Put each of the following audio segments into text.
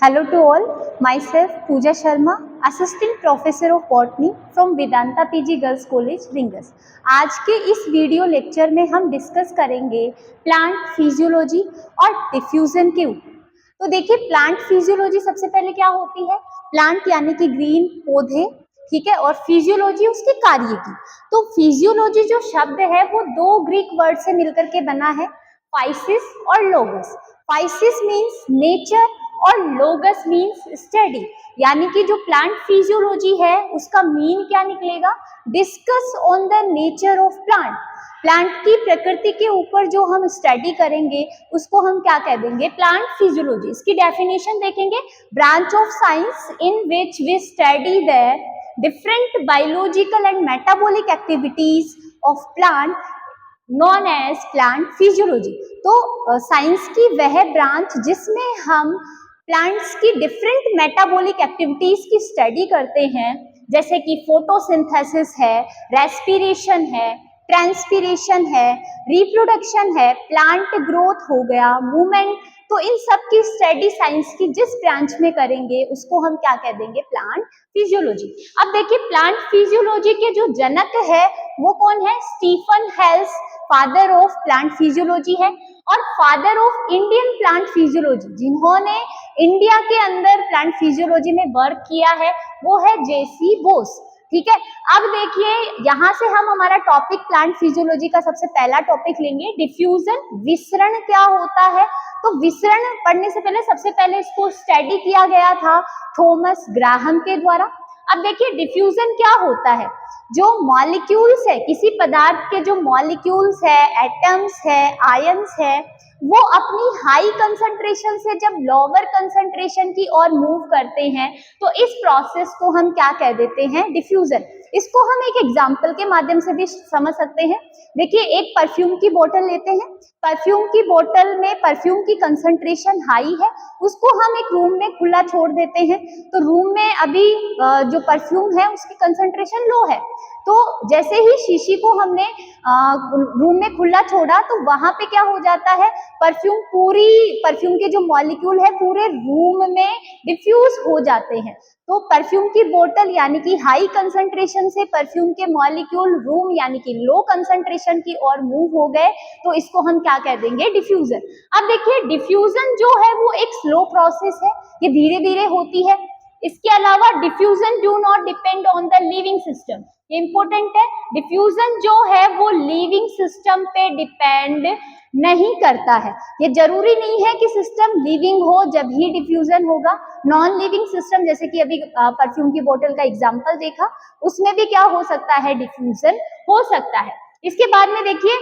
Hello to all, myself Pooja Sharma, Assistant Professor of Botany from Vedanta PG Girls College, Ringas। आज के इस video lecture में हम discuss करेंगे plant physiology और डिफ्यूजन के ऊपर। तो देखिए, प्लांट फिजियोलॉजी सबसे पहले क्या होती है। प्लांट यानी कि ग्रीन पौधे, ठीक है, और फिजियोलॉजी उसके कार्य की। तो फिजियोलॉजी जो शब्द है वो दो ग्रीक वर्ड से मिलकर के बना है, फाइसिस और लोगस। फाइसिस मीन्स नेचर और लोगस मीन्स स्टडी, यानी कि जो प्लांट फिजियोलॉजी है उसका मीन क्या निकलेगा, discuss on the nature of plant. Plant की प्रकृति के ऊपर जो हम स्टडी करेंगे उसको हम क्या कह देंगे, प्लांट फिजियोलॉजी। इसकी डेफिनेशन देखेंगे, branch of science in which we study the different biological and metabolic activities of plant known as plant physiology. तो साइंस की वह ब्रांच जिसमें हम प्लांट्स की डिफरेंट मेटाबॉलिक एक्टिविटीज की स्टडी करते हैं, जैसे कि फोटोसिंथेसिस है, रेस्पिरेशन है, ट्रांसपिरेशन है, रिप्रोडक्शन है, प्लांट ग्रोथ हो गया, मूवमेंट। तो इन सब की स्टडी साइंस की जिस ब्रांच में करेंगे उसको हम क्या कह देंगे, प्लांट फिजियोलॉजी। अब देखिए, प्लांट फिजियोलॉजी के जो जनक है वो कौन है, Stephen Hales father of plant physiology है, और father of Indian plant physiology जिन्होंने इंडिया के अंदर प्लांट फिजियोलॉजी में वर्क किया है वो है जेसी बोस। ठीक है, अब देखिए यहाँ से हम हमारा टॉपिक प्लांट फिजियोलॉजी का सबसे पहला टॉपिक लेंगे, डिफ्यूजन। विसरण क्या होता है। तो विसरण पढ़ने से पहले सबसे पहले इसको स्टडी किया गया था थॉमस ग्राहम के द्वारा। अब देखिए, डिफ्यूजन क्या होता है, जो मॉलिक्यूल्स है, किसी पदार्थ के जो मॉलिक्यूल्स है, एटम्स है, आयंस है, वो अपनी हाई कंसंट्रेशन से जब लोअर कंसंट्रेशन की ओर मूव करते हैं तो इस प्रोसेस को हम क्या कह देते हैं, डिफ्यूजन। इसको हम एक एग्जांपल के माध्यम से भी समझ सकते हैं। देखिए, एक परफ्यूम की बोतल लेते हैं, परफ्यूम की बोतल में परफ्यूम की कंसंट्रेशन हाई है, उसको हम एक रूम में खुला छोड़ देते हैं, तो रूम में अभी जो परफ्यूम है उसकी कंसंट्रेशन लो है। तो जैसे ही शीशी को हमने रूम में खुला छोड़ा तो वहां पे क्या हो जाता है, परफ्यूम के जो मॉलिक्यूल है पूरे रूम में डिफ्यूज हो जाते हैं। तो परफ्यूम की बोतल यानी कि हाई कंसंट्रेशन से परफ्यूम के मॉलिक्यूल रूम यानी कि लो कंसंट्रेशन की ओर मूव हो गए, तो इसको हम क्या कह देंगे, डिफ्यूजन। अब देखिए, डिफ्यूजन जो है वो एक स्लो प्रोसेस है, ये धीरे धीरे होती है। इसके अलावा diffusion do not depend on the living system, ये इंपॉर्टेंट है। डिफ्यूजन जो है वो लिविंग सिस्टम पे डिपेंड नहीं करता है, ये जरूरी नहीं है कि सिस्टम लिविंग हो जब ही डिफ्यूजन होगा। नॉन लिविंग सिस्टम, जैसे कि अभी परफ्यूम की बोतल का एग्जांपल देखा, उसमें भी क्या हो सकता है, डिफ्यूजन हो सकता है। इसके बाद में देखिए,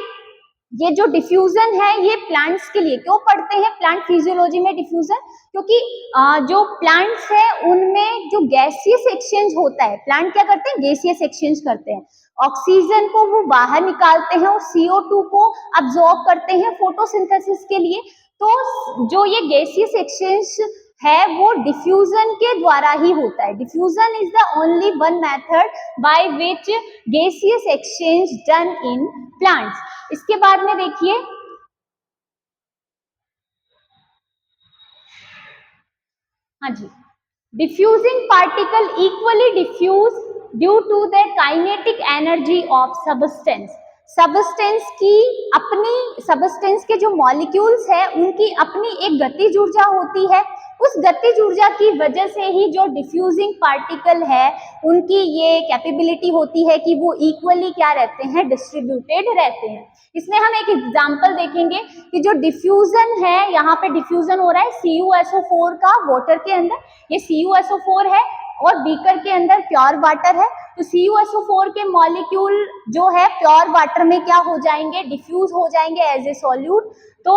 ये जो डिफ्यूजन है ये प्लांट्स के लिए क्यों पढ़ते हैं प्लांट फिजियोलॉजी में डिफ्यूजन, क्योंकि जो प्लांट्स है उनमें जो गैसियस एक्सचेंज होता है, प्लांट क्या करते हैं, गैसियस एक्सचेंज करते हैं, ऑक्सीजन को वो बाहर निकालते हैं और CO2 को अब्सॉर्ब करते हैं फोटोसिंथेसिस के लिए। तो जो ये गैसियस एक्सचेंज है वो डिफ्यूजन के द्वारा ही होता है। Diffusion is the only one method by which gaseous exchange done in plants. इसके बाद में देखिए, हाँ जी, diffusing particle equally diffuse due to the kinetic energy of substance. Substance की अपनी, सबस्टेंस के जो मॉलिक्यूल्स है उनकी अपनी एक गतिज ऊर्जा होती है, उस गतिज ऊर्जा की वजह से ही जो डिफ्यूजिंग पार्टिकल है उनकी ये कैपेबिलिटी होती है कि वो इक्वली क्या रहते हैं, डिस्ट्रीब्यूटेड रहते हैं। इसमें हम एक एग्जांपल देखेंगे कि जो डिफ्यूजन है, यहाँ पे डिफ्यूजन हो रहा है CuSO4 का वाटर के अंदर, ये CuSO4 है और बीकर के अंदर प्योर वाटर है। तो CuSO4 के मॉलिक्यूल जो है प्योर वाटर में क्या हो जाएंगे, डिफ्यूज हो जाएंगे एज ए सॉल्यूट। तो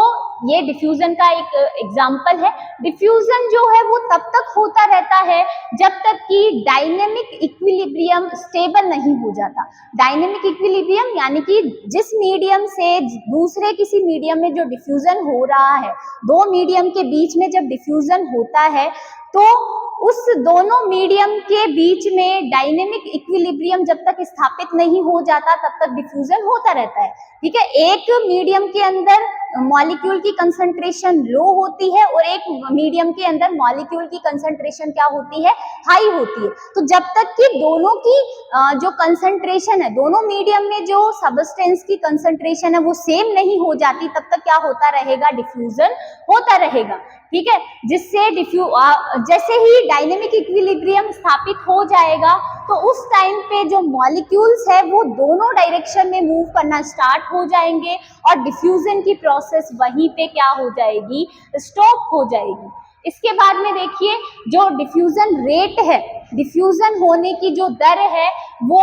ये डिफ्यूजन का एक एग्जांपल है। डिफ्यूजन जो है वो तब तक होता रहता है जब तक कि डायनेमिक इक्विलिब्रियम स्टेबल नहीं हो जाता। डायनेमिक इक्विलिब्रियम यानी कि जिस मीडियम से दूसरे किसी मीडियम में जो डिफ्यूजन हो रहा है, दो मीडियम के बीच में जब डिफ्यूजन होता है तो उस दोनों मीडियम के बीच में डायनेमिक इक्विलिब्रियम जब तक स्थापित नहीं हो जाता तब तक डिफ्यूजन होता रहता है। ठीक है, एक मीडियम के अंदर मॉलिक्यूल की कंसंट्रेशन लो होती है और एक मीडियम के अंदर मॉलिक्यूल की कंसंट्रेशन क्या होती है, हाई होती है। तो जब तक कि दोनों की जो कंसंट्रेशन है, दोनों मीडियम में जो सब्सटेंस की कंसंट्रेशन है वो सेम नहीं हो जाती, तब तक क्या होता रहेगा, डिफ्यूजन होता रहेगा। ठीक है, जिससे जैसे ही डायनेमिक इक्विलिब्रियम स्थापित हो जाएगा तो उस टाइम पे जो मॉलिक्यूल्स है वो दोनों डायरेक्शन में मूव करना स्टार्ट हो जाएंगे और डिफ्यूजन की प्रोसेस वहीं पे क्या हो जाएगी, स्टॉप हो जाएगी। इसके बाद में देखिए जो डिफ्यूजन रेट है, डिफ्यूजन होने की जो दर है वो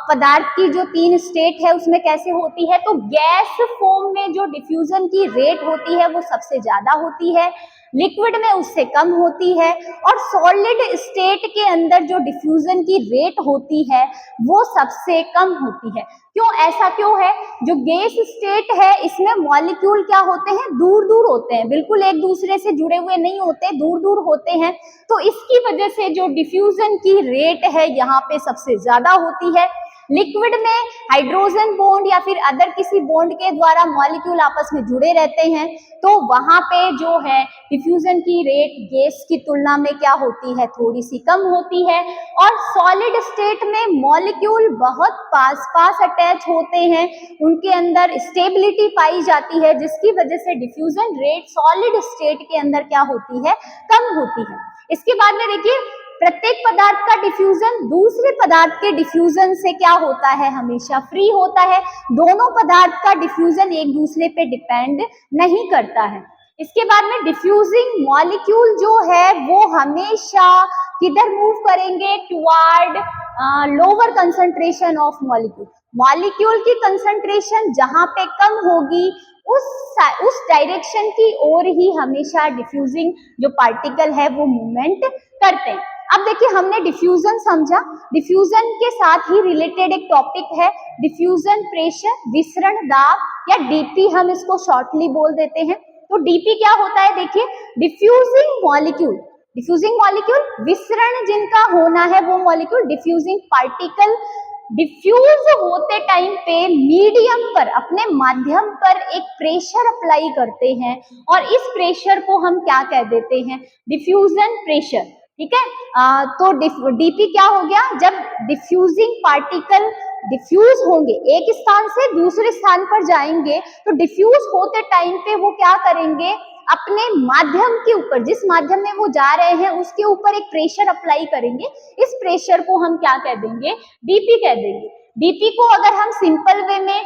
पदार्थ की जो 3 स्टेट है उसमें कैसे होती है, तो गैस फॉर्म में जो डिफ्यूजन की रेट होती है वो सबसे ज्यादा होती है, लिक्विड में उससे कम होती है, और सॉलिड स्टेट के अंदर जो डिफ्यूजन की रेट होती है वो सबसे कम होती है। क्यों, ऐसा क्यों है, जो गैस स्टेट है इसमें मॉलिक्यूल क्या होते हैं, दूर दूर होते हैं, बिल्कुल एक दूसरे से जुड़े हुए नहीं होते, दूर दूर होते हैं, तो इसकी वजह से जो डिफ्यूजन की रेट है यहाँ पे सबसे ज्यादा होती है। लिक्विड में हाइड्रोजन बॉन्ड या फिर अदर किसी बॉन्ड के द्वारा मॉलिक्यूल आपस में जुड़े रहते हैं, तो वहां पे जो है डिफ्यूजन की रेट गैस की तुलना में क्या होती है, थोड़ी सी कम होती है। और सॉलिड स्टेट में मॉलिक्यूल बहुत पास पास अटैच होते हैं, उनके अंदर स्टेबिलिटी पाई जाती है, जिसकी वजह से डिफ्यूजन रेट सॉलिड स्टेट के अंदर क्या होती है, कम होती है। इसके बाद में देखिए प्रत्येक पदार्थ का डिफ्यूजन दूसरे पदार्थ के डिफ्यूजन से क्या होता है, हमेशा फ्री होता है। दोनों पदार्थ का डिफ्यूजन एक दूसरे पे डिपेंड नहीं करता है। इसके बाद में डिफ्यूजिंग मॉलिक्यूल जो है वो हमेशा किधर मूव करेंगे, toward lower concentration of molecule. Molecule की कंसंट्रेशन जहां पे कम होगी उस डायरेक्शन की ओर ही हमेशा डिफ्यूजिंग जो पार्टिकल है वो मूवमेंट करते हैं। अब देखिए हमने डिफ्यूजन समझा, डिफ्यूजन के साथ ही रिलेटेड एक टॉपिक है डिफ्यूजन प्रेशर, विसरण दाब या डीपी, हम इसको शॉर्टली बोल देते हैं। तो डीपी क्या होता है, देखिए डिफ्यूजिंग मॉलिक्यूल, डिफ्यूजिंग मॉलिक्यूल विसरण जिनका होना है वो मॉलिक्यूल, डिफ्यूजिंग पार्टिकल डिफ्यूज होते टाइम पे मीडियम पर, अपने माध्यम पर एक प्रेशर अप्लाई करते हैं और इस प्रेशर को हम क्या कह देते हैं, डिफ्यूजन प्रेशर। ठीक है, तो डीपी क्या हो गया, जब डिफ्यूजिंग पार्टिकल डिफ्यूज होंगे, एक स्थान से दूसरे स्थान पर जाएंगे, तो डिफ्यूज होते टाइम पे वो क्या करेंगे, अपने माध्यम के ऊपर, जिस माध्यम में वो जा रहे हैं उसके ऊपर एक प्रेशर अप्लाई करेंगे। इस प्रेशर को हम क्या कह देंगे, डीपी कह देंगे। डीपी को अगर हम सिंपल वे में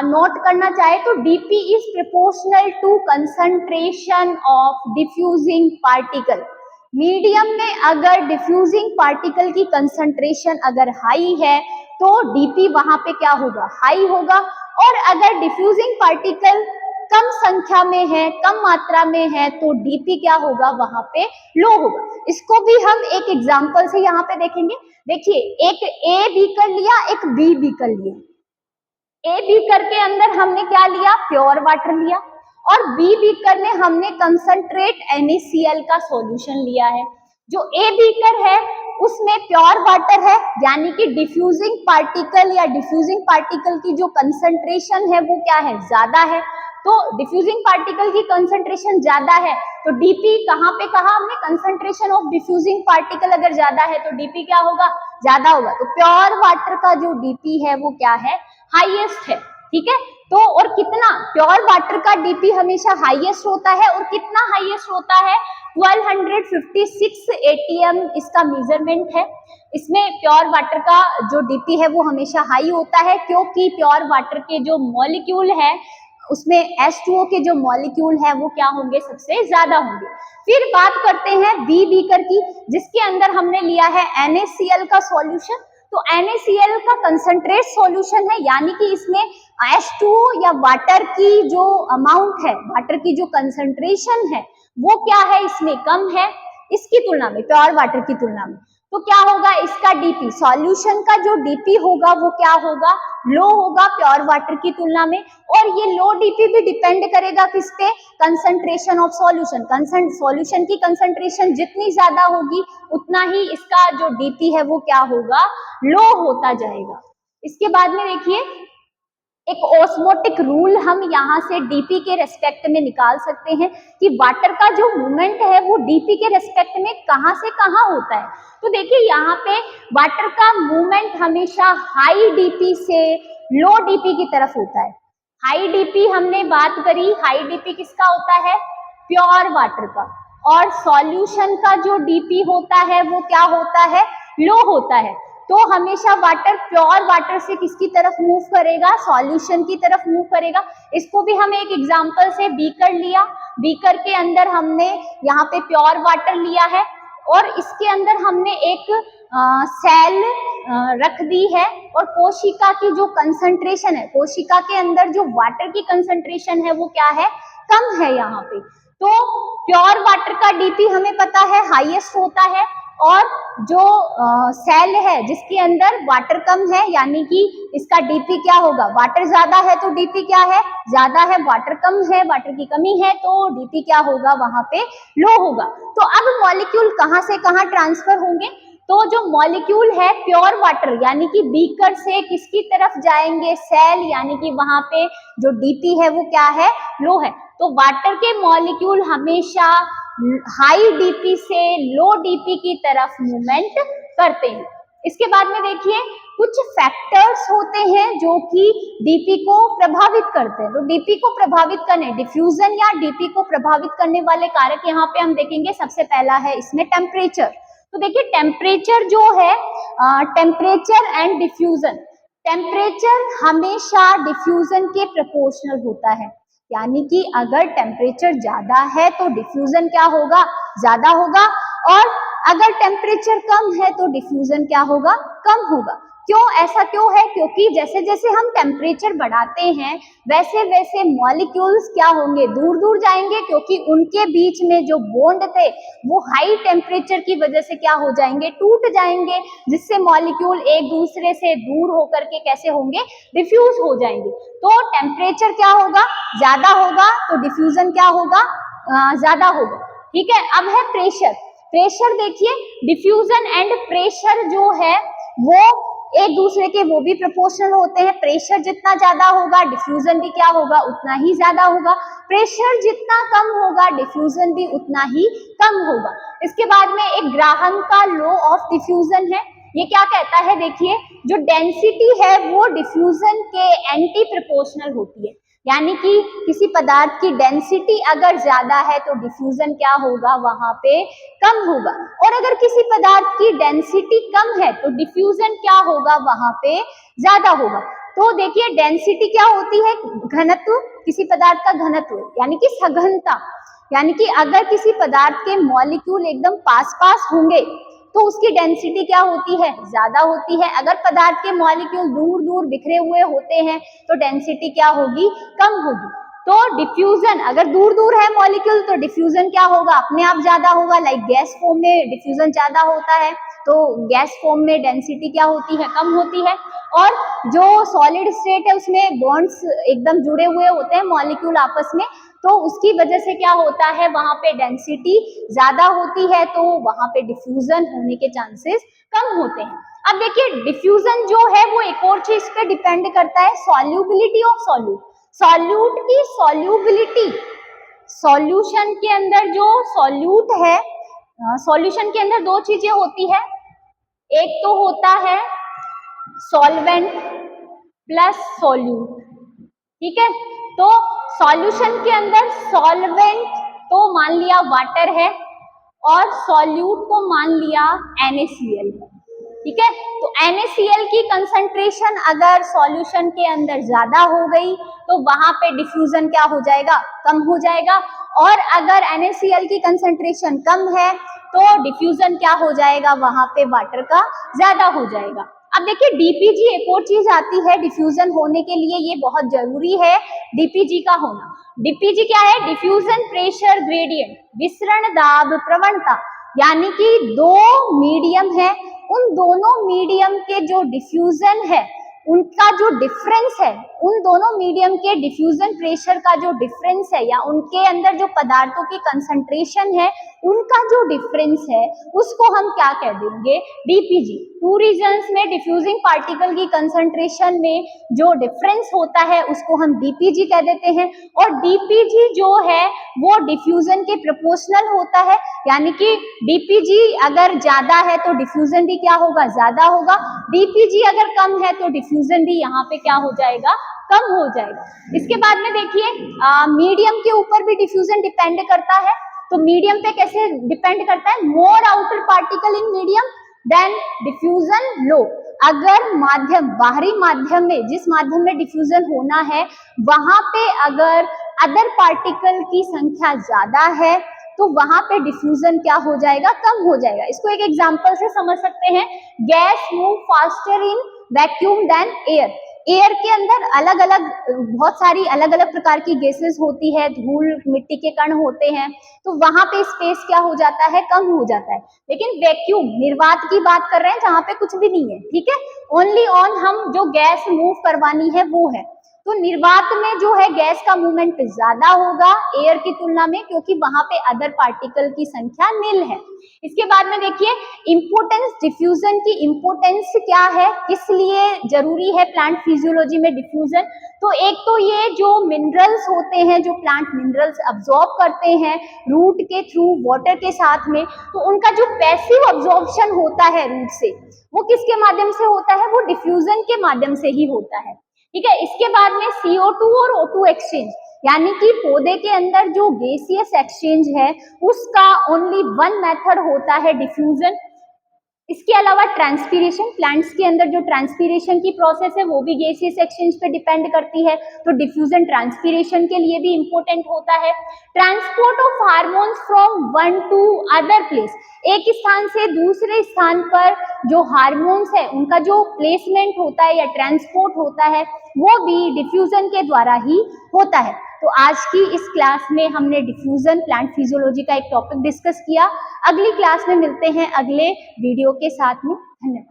नोट करना चाहे तो DP is proportional to concentration of diffusing particle. Medium में अगर डिफ्यूजिंग पार्टिकल की कंसंट्रेशन अगर हाई है तो डीपी वहां पे क्या होगा, हाई होगा, और अगर डिफ्यूजिंग पार्टिकल कम संख्या में है, कम मात्रा में है, तो डीपी क्या होगा, वहां पे लो होगा। इसको भी हम एक एग्जांपल से यहाँ पे देखेंगे। देखिए एक ए बीकर लिया, एक बी बीकर लिया। ए बीकर के अंदर हमने क्या लिया, प्योर वाटर लिया, और बी बीकर में हमने कंसंट्रेट NaCl का सॉल्यूशन लिया है। जो ए बीकर है उसमें प्योर वाटर है, यानी कि डिफ्यूजिंग पार्टिकल या डिफ्यूजिंग पार्टिकल की जो कंसंट्रेशन है वो क्या है, ज्यादा है। तो डिफ्यूजिंग पार्टिकल की कंसंट्रेशन ज्यादा है तो डीपी कहाँ पे कहा हमने, कंसंट्रेशन ऑफ डिफ्यूजिंग पार्टिकल अगर ज्यादा है तो डीपी क्या होगा, ज्यादा होगा। तो प्योर वाटर का जो डीपी है वो क्या है, हाईएस्ट है। ठीक है, तो और कितना, प्योर वाटर का डीपी हमेशा हाईएस्ट होता है, और कितना हाईएस्ट होता है, 1256 ATM इसका मेजरमेंट है। इसमें प्योर वाटर का जो डीपी है वो हमेशा हाई होता है, क्योंकि प्योर वाटर के जो मॉलिक्यूल है उसमें H2O के जो मॉलिक्यूल है वो क्या होंगे, सबसे ज्यादा होंगे। फिर बात करते हैं बी बीकर की, जिसके अंदर हमने लिया है NaCl का सॉल्यूशन। तो NaCl का कंसंट्रेट सॉल्यूशन है, यानी कि इसमें H2O या वाटर की जो अमाउंट है, वाटर की जो कंसंट्रेशन है वो क्या है, इसमें कम है इसकी तुलना में, प्योर वाटर की तुलना में। तो क्या होगा, इसका डीपी, सॉल्यूशन का जो डीपी होगा वो क्या होगा, लो होगा प्योर वाटर की तुलना में। और ये लो डीपी भी डिपेंड करेगा किस पे, कंसंट्रेशन ऑफ सॉल्यूशन। सॉल्यूशन की कंसंट्रेशन जितनी ज्यादा होगी उतना ही इसका जो डीपी है वो क्या होगा, लो होता जाएगा। इसके बाद में देखिए एक ऑस्मोटिक रूल हम यहाँ से डीपी के रेस्पेक्ट में निकाल सकते हैं कि वाटर का जो मूवमेंट है वो डीपी के रेस्पेक्ट में कहाँ से कहाँ होता है। तो देखिए यहाँ पे वाटर का मूवमेंट हमेशा हाई डीपी से लो डीपी की तरफ होता है। हाई डीपी हमने बात करी, हाई डीपी किसका होता है? प्योर वाटर का। और सॉल्यूशन का जो डीपी होता है वो क्या होता है? लो होता है। तो हमेशा वाटर प्योर वाटर से किसकी तरफ मूव करेगा? सॉल्यूशन की तरफ मूव करेगा। इसको भी हम एक एग्जांपल से बीकर लिया, बीकर के अंदर हमने यहाँ पे प्योर वाटर लिया है और इसके अंदर हमने एक सेल रख दी है और कोशिका की जो कंसंट्रेशन है, कोशिका के अंदर जो वाटर की कंसंट्रेशन है वो क्या है? कम है यहाँ पे। तो प्योर वाटर का डीपी हमें पता है हाईएस्ट होता है और जो सेल है जिसके अंदर वाटर कम है यानी कि इसका डीपी क्या होगा? वाटर ज्यादा है तो डीपी क्या है? ज्यादा है। वाटर कम है, वाटर की कमी है तो डीपी क्या होगा? वहां पे लो होगा। तो अब मॉलिक्यूल कहां से कहां ट्रांसफर होंगे? तो जो मॉलिक्यूल है प्योर वाटर यानी कि बीकर से किसकी तरफ जाएंगे? सेल, यानी कि वहां पे जो डीपी है वो क्या है? लो है। तो वाटर के मॉलिक्यूल हमेशा हाई डीपी से लो डीपी की तरफ मूवमेंट करते हैं। इसके बाद में देखिए कुछ फैक्टर्स होते हैं जो कि डीपी को प्रभावित करते हैं। तो डीपी को प्रभावित करने, डिफ्यूजन या डीपी को प्रभावित करने वाले कारक यहाँ पे हम देखेंगे। सबसे पहला है इसमें टेम्परेचर। तो देखिए टेम्परेचर जो है, टेम्परेचर एंड डिफ्यूजन, टेम्परेचर हमेशा डिफ्यूजन के प्रोपोर्शनल होता है। यानी कि अगर टेम्परेचर ज्यादा है तो डिफ्यूजन क्या होगा? ज्यादा होगा। और अगर टेम्परेचर कम है तो डिफ्यूजन क्या होगा? कम होगा। क्यों? ऐसा क्यों है? क्योंकि जैसे जैसे हम टेम्परेचर बढ़ाते हैं वैसे वैसे मॉलिक्यूल्स क्या होंगे? दूर दूर जाएंगे, क्योंकि उनके बीच में जो बॉन्ड थे वो हाई टेम्परेचर की वजह से क्या हो जाएंगे? टूट जाएंगे, जिससे मॉलिक्यूल एक दूसरे से दूर होकर के कैसे होंगे? डिफ्यूज हो जाएंगे। तो टेम्परेचर क्या होगा? ज्यादा होगा तो डिफ्यूजन क्या होगा? ज्यादा होगा। ठीक है। अब है प्रेशर। प्रेशर देखिए, डिफ्यूजन एंड प्रेशर जो है वो एक दूसरे के वो भी प्रोपोर्शनल होते हैं। प्रेशर जितना ज्यादा होगा डिफ्यूजन भी क्या होगा? उतना ही ज्यादा होगा। प्रेशर जितना कम होगा डिफ्यूजन भी उतना ही कम होगा। इसके बाद में एक ग्राहम का लॉ ऑफ डिफ्यूजन है। ये क्या कहता है? देखिए जो डेंसिटी है वो डिफ्यूजन के एंटी प्रोपोर्शनल होती है। यानी कि किसी पदार्थ की डेंसिटी अगर ज्यादा है तो डिफ्यूजन क्या होगा? वहां पे कम होगा। और अगर किसी पदार्थ की डेंसिटी कम है तो डिफ्यूजन क्या होगा? वहां पे ज्यादा होगा। तो देखिए डेंसिटी क्या होती है? घनत्व, किसी पदार्थ का घनत्व यानी कि सघनता। यानी कि अगर किसी पदार्थ के मॉलिक्यूल एकदम पास पास होंगे तो उसकी डेंसिटी क्या होती है? ज्यादा होती है। अगर पदार्थ के मॉलिक्यूल दूर दूर बिखरे हुए होते हैं तो डेंसिटी क्या होगी? कम होगी। तो डिफ्यूजन, अगर दूर दूर है मॉलिक्यूल तो डिफ्यूजन क्या होगा? अपने आप ज्यादा होगा। लाइक गैस फॉर्म में डिफ्यूजन ज्यादा होता है तो गैस फॉर्म में डेंसिटी क्या होती है? कम होती है। और जो सॉलिड स्टेट है उसमें बॉन्ड्स एकदम जुड़े हुए होते हैं मॉलिक्यूल आपस में, तो उसकी वजह से क्या होता है? वहां पे डेंसिटी ज्यादा होती है तो वहां पे डिफ्यूजन होने के चांसेस कम होते हैं। अब देखिए डिफ्यूजन जो है वो एक और चीज पे डिपेंड करता है, सॉल्युबिलिटी ऑफ सॉल्यूट। सॉल्यूट की सॉल्युबिलिटी, सॉल्यूशन के अंदर जो सॉल्यूट है, सॉल्यूशन के अंदर दो चीजें होती है। एक तो होता है सॉल्वेंट प्लस सॉल्यूट। ठीक है। तो सॉल्यूशन के अंदर सॉल्वेंट तो मान लिया वाटर है और सॉल्यूट को मान लिया NaCl। ठीक है। तो NaCl की कंसंट्रेशन अगर सॉल्यूशन के अंदर ज्यादा हो गई तो वहां पे डिफ्यूजन क्या हो जाएगा? कम हो जाएगा। और अगर NaCl की कंसंट्रेशन कम है तो डिफ्यूजन क्या हो जाएगा? वहां पे वाटर का ज्यादा हो जाएगा। अब देखिए डीपीजी एक और चीज आती है डिफ्यूजन होने के लिए, ये बहुत जरूरी है डीपीजी का होना। डीपीजी क्या है? डिफ्यूजन प्रेशर ग्रेडियंट, विसरण दाब प्रवणता। यानी कि दो मीडियम है, उन दोनों मीडियम के जो डिफ्यूजन है उनका जो डिफरेंस है, उन दोनों मीडियम के डिफ्यूजन प्रेशर का जो डिफरेंस है या उनके अंदर जो पदार्थों की कंसंट्रेशन है उनका जो डिफरेंस है उसको हम क्या कह देंगे, डीपीजी। टू रीजन्स में डिफ्यूजिंग पार्टिकल की कंसंट्रेशन में जो डिफरेंस होता है उसको हम डीपीजी कह देते हैं, और डीपीजी जो है वो डिफ्यूजन के प्रोपोर्शनल होता है, यानी कि डीपीजी अगर ज्यादा है तो डिफ्यूजन भी क्या होगा, ज्यादा होगा। डीपीजी अगर कम है तो डिफ्यूजन भी यहाँ पे क्या हो जाएगा, कम हो जाएगा। इसके बाद में देखिए मीडियम के ऊपर भी डिफ्यूजन डिपेंड करता है। तो मीडियम पे कैसे डिपेंड करता है, more outer particle in medium then diffusion low. अगर माध्यम, बाहरी माध्यम में, जिस माध्यम में डिफ्यूजन होना है वहां पे अगर अदर पार्टिकल की संख्या ज्यादा है तो वहां पे डिफ्यूजन क्या हो जाएगा, कम हो जाएगा। इसको एक एग्जांपल से समझ सकते हैं, gas move faster in vacuum than air. Air के अंदर अलग अलग, बहुत सारी अलग अलग प्रकार की गैसेस होती है, धूल मिट्टी के कण होते हैं, तो वहां पे स्पेस क्या हो जाता है, कम हो जाता है। लेकिन वैक्यूम, निर्वात की बात कर रहे हैं जहां पे कुछ भी नहीं है, ठीक है, ओनली ऑन हम जो गैस मूव करवानी है वो है। तो निर्वात में जो है गैस का मूवमेंट ज्यादा होगा एयर की तुलना में, क्योंकि वहां पे अदर पार्टिकल की संख्या नील है। इसके बाद में देखिए इंपोर्टेंस, डिफ्यूजन की इंपोर्टेंस क्या है, किस लिए जरूरी है प्लांट फिजियोलॉजी में डिफ्यूजन। तो एक तो ये जो मिनरल्स होते हैं, जो प्लांट मिनरल्स अब्सॉर्ब करते हैं रूट के थ्रू वाटर के साथ में, तो उनका जो पैसिव अब्सॉर्प्शन होता है रूट से, वो किसके माध्यम से होता है, वो डिफ्यूजन के माध्यम से ही होता है, ठीक है। इसके बाद में CO2 और O2 एक्सचेंज, यानी कि पौधे के अंदर जो गैसियस एक्सचेंज है उसका ओनली वन मेथड होता है डिफ्यूजन। इसके अलावा ट्रांसपीरेशन, प्लांट्स के अंदर जो ट्रांसपीरेशन की प्रोसेस है वो भी गैसियस एक्सचेंज पे डिपेंड करती है, तो डिफ्यूजन ट्रांसपीरेशन के लिए भी इंपॉर्टेंट होता है। Transport of hormones from one two other place, एक स्थान से दूसरे स्थान पर जो हार्मोन्स है उनका जो प्लेसमेंट होता है या ट्रांसपोर्ट होता है वो भी डिफ्यूजन के द्वारा ही होता है। तो आज की इस क्लास में हमने डिफ्यूजन, प्लांट फिजियोलॉजी का एक टॉपिक डिस्कस किया। अगली क्लास में मिलते हैं अगले वीडियो के साथ में। धन्यवाद।